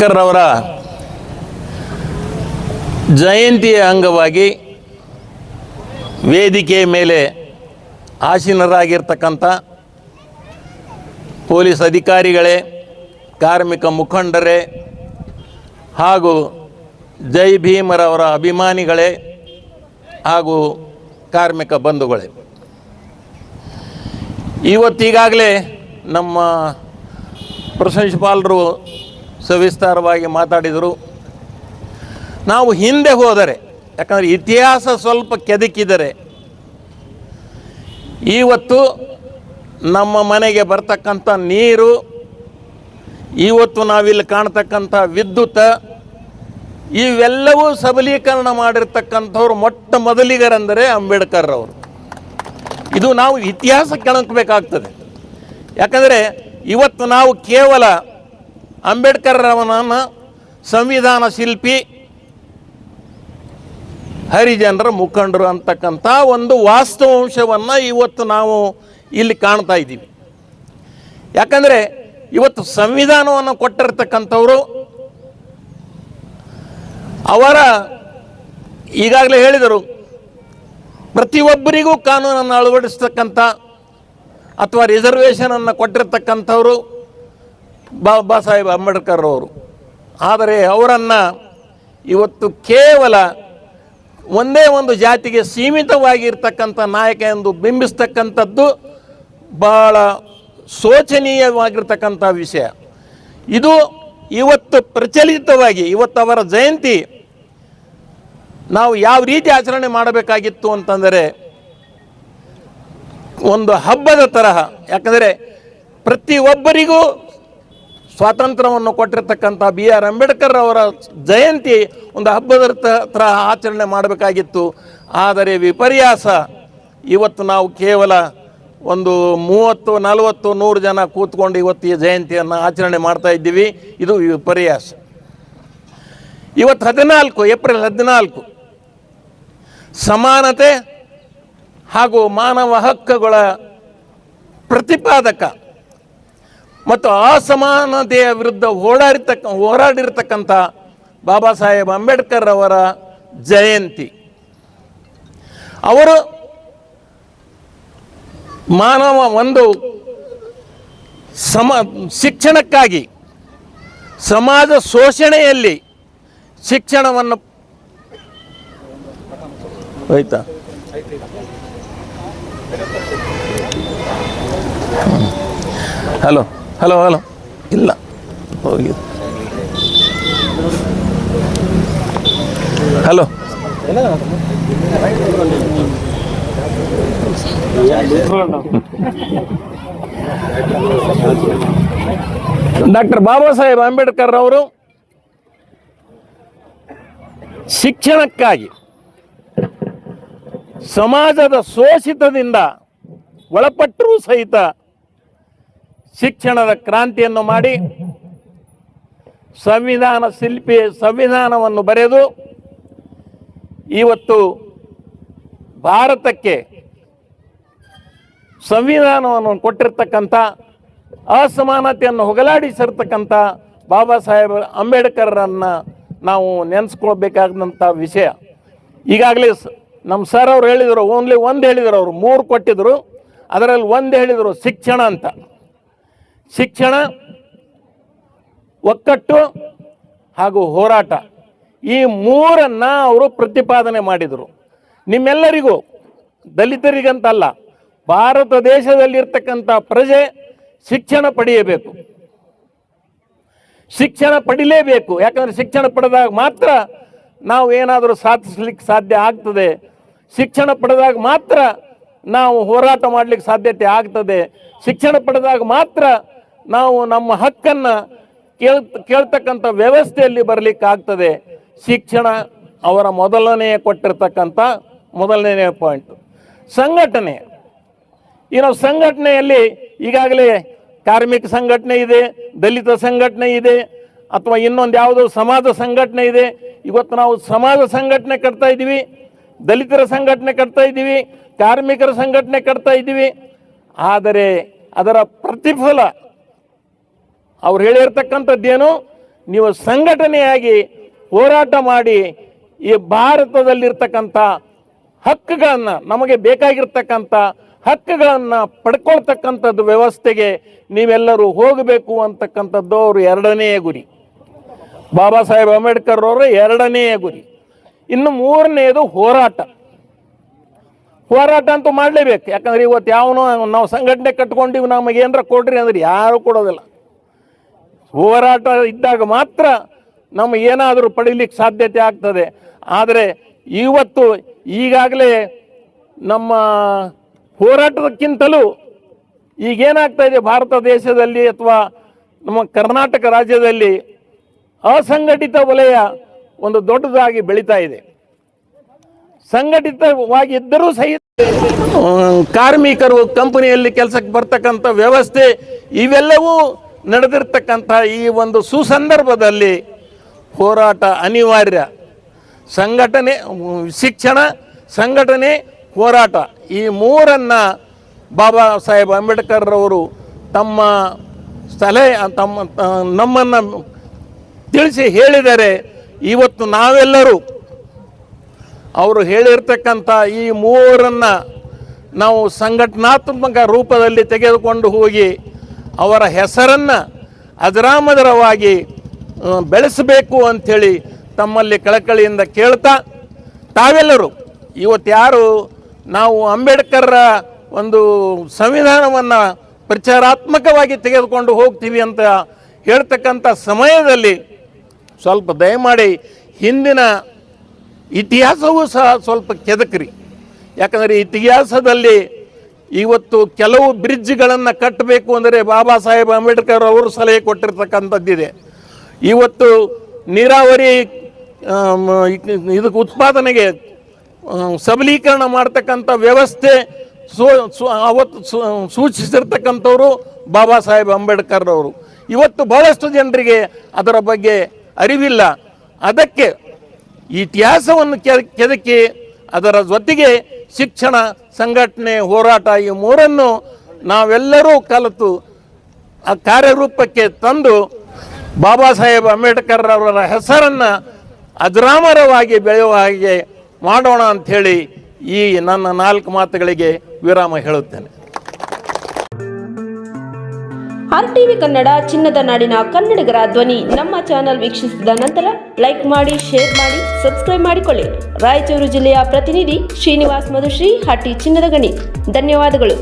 ಅಂಬೇಡ್ಕರ್ ಅವರ ಜಯಂತಿಯ ಅಂಗವಾಗಿ ವೇದಿಕೆಯ ಮೇಲೆ ಆಸೀನರಾಗಿರ್ತಕ್ಕಂಥ ಪೊಲೀಸ್ ಅಧಿಕಾರಿಗಳೇ, ಕಾರ್ಮಿಕ ಮುಖಂಡರೇ ಹಾಗೂ ಜೈ ಭೀಮರವರ ಅಭಿಮಾನಿಗಳೇ ಹಾಗೂ ಕಾರ್ಮಿಕ ಬಂಧುಗಳೇ, ಇವತ್ತೀಗಾಗಲೇ ನಮ್ಮ ಪ್ರಾಂಶುಪಾಲರು ಸವಿಸ್ತಾರವಾಗಿ ಮಾತಾಡಿದರು. ನಾವು ಹಿಂದೆ ಹೋದರೆ, ಯಾಕಂದರೆ ಇತಿಹಾಸ ಸ್ವಲ್ಪ ಕೆದಕಿದರೆ, ಇವತ್ತು ನಮ್ಮ ಮನೆಗೆ ಬರ್ತಕ್ಕಂಥ ನೀರು, ಇವತ್ತು ನಾವಿಲ್ಲಿ ಕಾಣ್ತಕ್ಕಂಥ ವಿದ್ಯುತ್, ಇವೆಲ್ಲವೂ ಸಬಲೀಕರಣ ಮಾಡಿರ್ತಕ್ಕಂಥವ್ರು ಮೊಟ್ಟ ಮೊದಲಿಗರೆಂದರೆ ಅಂಬೇಡ್ಕರ್ ಅವರು. ಇದು ನಾವು ಇತಿಹಾಸ ಕೆಣಕಬೇಕಾಗ್ತದೆ. ಯಾಕಂದರೆ ಇವತ್ತು ನಾವು ಕೇವಲ ಅಂಬೇಡ್ಕರ್ ಅವನನ್ನು ಸಂವಿಧಾನ ಶಿಲ್ಪಿ, ಹರಿಜನರ ಮುಖಂಡರು ಅಂತಕ್ಕಂಥ ಒಂದು ವಾಸ್ತವಾಂಶವನ್ನು ಇವತ್ತು ನಾವು ಇಲ್ಲಿ ಕಾಣ್ತಾ ಇದ್ದೀವಿ. ಯಾಕಂದರೆ ಇವತ್ತು ಸಂವಿಧಾನವನ್ನು ಕೊಟ್ಟಿರ್ತಕ್ಕಂಥವರು ಅವರ ಈಗಾಗಲೇ ಹೇಳಿದರು, ಪ್ರತಿಯೊಬ್ಬರಿಗೂ ಕಾನೂನನ್ನು ಅಳವಡಿಸ್ತಕ್ಕಂಥ ಅಥವಾ ರಿಸರ್ವೇಷನನ್ನು ಕೊಟ್ಟಿರ್ತಕ್ಕಂಥವರು ಬಾಬಾ ಸಾಹೇಬ್ ಅಂಬೇಡ್ಕರ್ ಅವರು. ಆದರೆ ಅವರನ್ನು ಇವತ್ತು ಕೇವಲ ಒಂದೇ ಒಂದು ಜಾತಿಗೆ ಸೀಮಿತವಾಗಿರ್ತಕ್ಕಂಥ ನಾಯಕ ಎಂದು ಬಿಂಬಿಸ್ತಕ್ಕಂಥದ್ದು ಬಹಳ ಶೋಚನೀಯವಾಗಿರ್ತಕ್ಕಂಥ ವಿಷಯ. ಇದು ಇವತ್ತು ಪ್ರಚಲಿತವಾಗಿ ಇವತ್ತು ಅವರ ಜಯಂತಿ ನಾವು ಯಾವ ರೀತಿ ಆಚರಣೆ ಮಾಡಬೇಕಾಗಿತ್ತು ಅಂತಂದರೆ ಒಂದು ಹಬ್ಬದ ತರಹ. ಯಾಕಂದರೆ ಪ್ರತಿಯೊಬ್ಬರಿಗೂ ಸ್ವಾತಂತ್ರ್ಯವನ್ನು ಕೊಟ್ಟಿರ್ತಕ್ಕಂಥ BR ಅಂಬೇಡ್ಕರ್ ಅವರ ಜಯಂತಿ ಒಂದು ಹಬ್ಬದ ತರಹ ಆಚರಣೆ ಮಾಡಬೇಕಾಗಿತ್ತು. ಆದರೆ ವಿಪರ್ಯಾಸ, ಇವತ್ತು ನಾವು ಕೇವಲ ಒಂದು 30, 40, 100 ಜನ ಕೂತ್ಕೊಂಡು ಇವತ್ತು ಈ ಜಯಂತಿಯನ್ನು ಆಚರಣೆ ಮಾಡ್ತಾ ಇದ್ದೀವಿ. ಇದು ವಿಪರ್ಯಾಸ. ಇವತ್ತು ಏಪ್ರಿಲ್ 14 ಸಮಾನತೆ ಹಾಗೂ ಮಾನವ ಹಕ್ಕುಗಳ ಪ್ರತಿಪಾದಕ ಮತ್ತು ಅಸಮಾನತೆಯ ವಿರುದ್ಧ ಹೋರಾಡಿರ್ತಕ್ಕಂಥ ಬಾಬಾ ಸಾಹೇಬ್ ಅಂಬೇಡ್ಕರ್ ಅವರ ಜಯಂತಿ. ಅವರು ಮಾನವ ಒಂದು ಶಿಕ್ಷಣಕ್ಕಾಗಿ ಸಮಾಜ ಶೋಷಣೆಯಲ್ಲಿ ಶಿಕ್ಷಣವನ್ನು ಆಯ್ತಾ ಹಲೋ ಹಲೋ ಹಲೋ ಇಲ್ಲ ಹೋಗಿ ಹಲೋ ಡಾಕ್ಟರ್ ಬಾಬಾ ಸಾಹೇಬ್ ಅಂಬೇಡ್ಕರ್ ಅವರು ಶಿಕ್ಷಣಕ್ಕಾಗಿ ಸಮಾಜದ ಶೋಷಿತದಿಂದ ಒಳಪಟ್ಟರೂ ಸಹಿತ ಶಿಕ್ಷಣದ ಕ್ರಾಂತಿಯನ್ನು ಮಾಡಿ ಸಂವಿಧಾನ ಶಿಲ್ಪಿ ಸಂವಿಧಾನವನ್ನು ಬರೆದು ಇವತ್ತು ಭಾರತಕ್ಕೆ ಸಂವಿಧಾನವನ್ನು ಕೊಟ್ಟಿರ್ತಕ್ಕಂಥ ಅಸಮಾನತೆಯನ್ನು ಹೋಗಲಾಡಿಸಿರ್ತಕ್ಕಂಥ ಬಾಬಾ ಸಾಹೇಬ್ ಅಂಬೇಡ್ಕರನ್ನು ನಾವು ನೆನೆಸ್ಕೊಳ್ಬೇಕಾದಂಥ ವಿಷಯ. ಈಗಾಗಲೇ ನಮ್ಮ ಸರ್ ಅವ್ರು ಹೇಳಿದರು, ಓನ್ಲಿ ಒಂದು ಹೇಳಿದರು, ಅವರು 3 ಕೊಟ್ಟಿದ್ರು. ಅದರಲ್ಲಿ ಒಂದು ಹೇಳಿದರು ಶಿಕ್ಷಣ ಅಂತ. ಶಿಕ್ಷಣ, ಒಕ್ಕಟ್ಟು ಹಾಗೂ ಹೋರಾಟ, ಈ 3ಅನ್ನು ಅವರು ಪ್ರತಿಪಾದನೆ ಮಾಡಿದರು. ನಿಮ್ಮೆಲ್ಲರಿಗೂ, ದಲಿತರಿಗಂತಲ್ಲ, ಭಾರತ ದೇಶದಲ್ಲಿರ್ತಕ್ಕಂಥ ಪ್ರಜೆ ಶಿಕ್ಷಣ ಪಡೆಯಬೇಕು, ಶಿಕ್ಷಣ ಪಡಿಲೇಬೇಕು. ಯಾಕಂದರೆ ಶಿಕ್ಷಣ ಪಡೆದಾಗ ಮಾತ್ರ ನಾವು ಏನಾದರೂ ಸಾಧಿಸ್ಲಿಕ್ಕೆ ಸಾಧ್ಯ ಆಗ್ತದೆ. ಶಿಕ್ಷಣ ಪಡೆದಾಗ ಮಾತ್ರ ನಾವು ಹೋರಾಟ ಮಾಡಲಿಕ್ಕೆ ಸಾಧ್ಯತೆ ಆಗ್ತದೆ. ಶಿಕ್ಷಣ ಪಡೆದಾಗ ಮಾತ್ರ ನಾವು ನಮ್ಮ ಹಕ್ಕನ್ನು ಕೇಳ್ತಕ್ಕಂಥ ವ್ಯವಸ್ಥೆಯಲ್ಲಿ ಬರಲಿಕ್ಕೆ ಆಗ್ತದೆ. ಶಿಕ್ಷಣ ಅವರ ಕೊಟ್ಟಿರ್ತಕ್ಕಂಥ ಮೊದಲನೇ ಪಾಯಿಂಟ್. ಸಂಘಟನೆ, ನಾವು ಸಂಘಟನೆಯಲ್ಲಿ ಈಗಾಗಲೇ ಕಾರ್ಮಿಕ ಸಂಘಟನೆ ಇದೆ, ದಲಿತ ಸಂಘಟನೆ ಇದೆ, ಅಥವಾ ಇನ್ನೊಂದು ಯಾವುದೋ ಸಮಾಜ ಸಂಘಟನೆ ಇದೆ. ಇವತ್ತು ನಾವು ಸಮಾಜ ಸಂಘಟನೆ ಕಟ್ತಾ ಇದ್ದೀವಿ, ದಲಿತರ ಸಂಘಟನೆ ಕಟ್ತಾ ಇದ್ದೀವಿ, ಕಾರ್ಮಿಕರ ಸಂಘಟನೆ ಕಟ್ತಾ ಇದ್ದೀವಿ. ಆದರೆ ಅದರ ಪ್ರತಿಫಲ ಅವ್ರು ಹೇಳಿರ್ತಕ್ಕಂಥದ್ದೇನು, ನೀವು ಸಂಘಟನೆಯಾಗಿ ಹೋರಾಟ ಮಾಡಿ ಈ ಭಾರತದಲ್ಲಿರ್ತಕ್ಕಂಥ ಹಕ್ಕುಗಳನ್ನು, ನಮಗೆ ಬೇಕಾಗಿರ್ತಕ್ಕಂಥ ಹಕ್ಕುಗಳನ್ನು ಪಡ್ಕೊಳ್ತಕ್ಕಂಥದ್ದು ವ್ಯವಸ್ಥೆಗೆ ನೀವೆಲ್ಲರೂ ಹೋಗಬೇಕು ಅಂತಕ್ಕಂಥದ್ದು ಅವರು ಎರಡನೆಯ ಗುರಿ. ಬಾಬಾ ಸಾಹೇಬ್ ಅಂಬೇಡ್ಕರ್ ಅವರ ಎರಡನೆಯ ಗುರಿ. ಇನ್ನು ಮೂರನೆಯದು ಹೋರಾಟ. ಹೋರಾಟ ಅಂತೂ ಮಾಡಲೇಬೇಕು. ಯಾಕಂದ್ರೆ ಇವತ್ತು ಯಾವನೋ ನಾವು ಸಂಘಟನೆ ಕಟ್ಕೊಂಡಿವಿ ನಮಗೆ ಏನರ ಕೊಡ್ರಿ ಅಂದ್ರೆ ಯಾರು ಕೊಡೋದಿಲ್ಲ. ಹೋರಾಟ ಇದ್ದಾಗ ಮಾತ್ರ ನಮಗೇನಾದರೂ ಪಡೀಲಿಕ್ಕೆ ಸಾಧ್ಯತೆ ಆಗ್ತದೆ. ಆದರೆ ಇವತ್ತು ಈಗಾಗಲೇ ನಮ್ಮ ಹೋರಾಟಕ್ಕಿಂತಲೂ ಈಗೇನಾಗ್ತಾ ಇದೆ ಭಾರತ ದೇಶದಲ್ಲಿ ಅಥವಾ ನಮ್ಮ ಕರ್ನಾಟಕ ರಾಜ್ಯದಲ್ಲಿ ಅಸಂಘಟಿತ ವಲಯ ಒಂದು ದೊಡ್ಡದಾಗಿ ಬೆಳೀತಾ ಇದೆ. ಸಂಘಟಿತವಾಗಿ ಇದ್ದರೂ ಸಹಿತ ಕಾರ್ಮಿಕರು ಕಂಪನಿಯಲ್ಲಿ ಕೆಲಸಕ್ಕೆ ಬರ್ತಕ್ಕಂಥ ವ್ಯವಸ್ಥೆ ಇವೆಲ್ಲವೂ ನಡೆದಿರ್ತಕ್ಕಂಥ ಈ ಒಂದು ಸುಸಂದರ್ಭದಲ್ಲಿ ಹೋರಾಟ ಅನಿವಾರ್ಯ. ಸಂಘಟನೆ, ಶಿಕ್ಷಣ, ಸಂಘಟನೆ, ಹೋರಾಟ ಈ ಮೂರನ್ನು ಬಾಬಾ ಸಾಹೇಬ್ ಅಂಬೇಡ್ಕರ್ ಅವರು ತಮ್ಮ ಸಲಹೆ ನಮ್ಮನ್ನು ತಿಳಿಸಿ ಹೇಳಿದರೆ ಇವತ್ತು ನಾವೆಲ್ಲರೂ ಅವರು ಹೇಳಿರ್ತಕ್ಕಂಥ ಈ ಮೂರನ್ನು ನಾವು ಸಂಘಟನಾತ್ಮಕ ರೂಪದಲ್ಲಿ ತೆಗೆದುಕೊಂಡು ಹೋಗಿ ಅವರ ಹೆಸರನ್ನು ಅಜರಾಮರವಾಗಿ ಬೆಳೆಸಬೇಕು ಅಂಥೇಳಿ ತಮ್ಮಲ್ಲಿ ಕಳಕಳಿಯಿಂದ ಕೇಳ್ತಾ, ತಾವೆಲ್ಲರೂ ಇವತ್ತು ಯಾರು ನಾವು ಅಂಬೇಡ್ಕರ್ರ ಒಂದು ಸಂವಿಧಾನವನ್ನು ಪ್ರಚಾರಾತ್ಮಕವಾಗಿ ತೆಗೆದುಕೊಂಡು ಹೋಗ್ತೀವಿ ಅಂತ ಹೇಳ್ತಕ್ಕಂಥ ಸಮಯದಲ್ಲಿ ಸ್ವಲ್ಪ ದಯಮಾಡಿ ಹಿಂದಿನ ಇತಿಹಾಸವೂ ಸಹ ಸ್ವಲ್ಪ ಕೆದಕ್ರಿ. ಯಾಕಂದರೆ ಇತಿಹಾಸದಲ್ಲಿ ಇವತ್ತು ಕೆಲವು ಬ್ರಿಡ್ಜ್ಗಳನ್ನು ಕಟ್ಟಬೇಕು ಅಂದರೆ ಬಾಬಾ ಸಾಹೇಬ್ ಅಂಬೇಡ್ಕರ್ ಅವರು ಸಲಹೆ ಕೊಟ್ಟಿರ್ತಕ್ಕಂಥದ್ದಿದೆ. ಇವತ್ತು ನೀರಾವರಿ ಇದಕ್ಕೆ ಉತ್ಪಾದನೆಗೆ ಸಬಲೀಕರಣ ಮಾಡ್ತಕ್ಕಂಥ ವ್ಯವಸ್ಥೆ ಅವತ್ತು ಸೂಚಿಸಿರ್ತಕ್ಕಂಥವರು ಬಾಬಾ ಸಾಹೇಬ್ ಅಂಬೇಡ್ಕರ್ ಅವರು. ಇವತ್ತು ಬಹಳಷ್ಟು ಜನರಿಗೆ ಅದರ ಬಗ್ಗೆ ಅರಿವಿಲ್ಲ. ಅದಕ್ಕೆ ಇತಿಹಾಸವನ್ನು ಕೆದಕಿ ಅದರ ಜೊತೆಗೆ ಶಿಕ್ಷಣ, ಸಂಘಟನೆ, ಹೋರಾಟ ಈ ಮೂರನ್ನು ನಾವೆಲ್ಲರೂ ಕಲಿತು ಆ ಕಾರ್ಯರೂಪಕ್ಕೆ ತಂದು ಬಾಬಾ ಸಾಹೇಬ್ ಅಂಬೇಡ್ಕರ್ ಅವರ ಹೆಸರನ್ನು ಅಜರಾಮರವಾಗಿ ಬೆಳೆಯುವ ಹಾಗೆ ಮಾಡೋಣ ಅಂಥೇಳಿ ಈ ನನ್ನ 4 ಮಾತುಗಳಿಗೆ ವಿರಾಮ ಹೇಳುತ್ತೇನೆ. RTV ಕನ್ನಡ, ಚಿನ್ನದ ನಾಡಿನ ಕನ್ನಡಿಗರ ಧ್ವನಿ. ನಮ್ಮ ಚಾನೆಲ್ ವೀಕ್ಷಿಸಿದ ನಂತರ ಲೈಕ್ ಮಾಡಿ, ಶೇರ್ ಮಾಡಿ, ಸಬ್ಸ್ಕ್ರೈಬ್ ಮಾಡಿಕೊಳ್ಳಿ. ರಾಯಚೂರು ಜಿಲ್ಲೆಯ ಪ್ರತಿನಿಧಿ ಶ್ರೀನಿವಾಸ್ ಮಧುಶ್ರೀ, ಹಟ್ಟಿ ಚಿನ್ನದ ಗಣಿ. ಧನ್ಯವಾದಗಳು.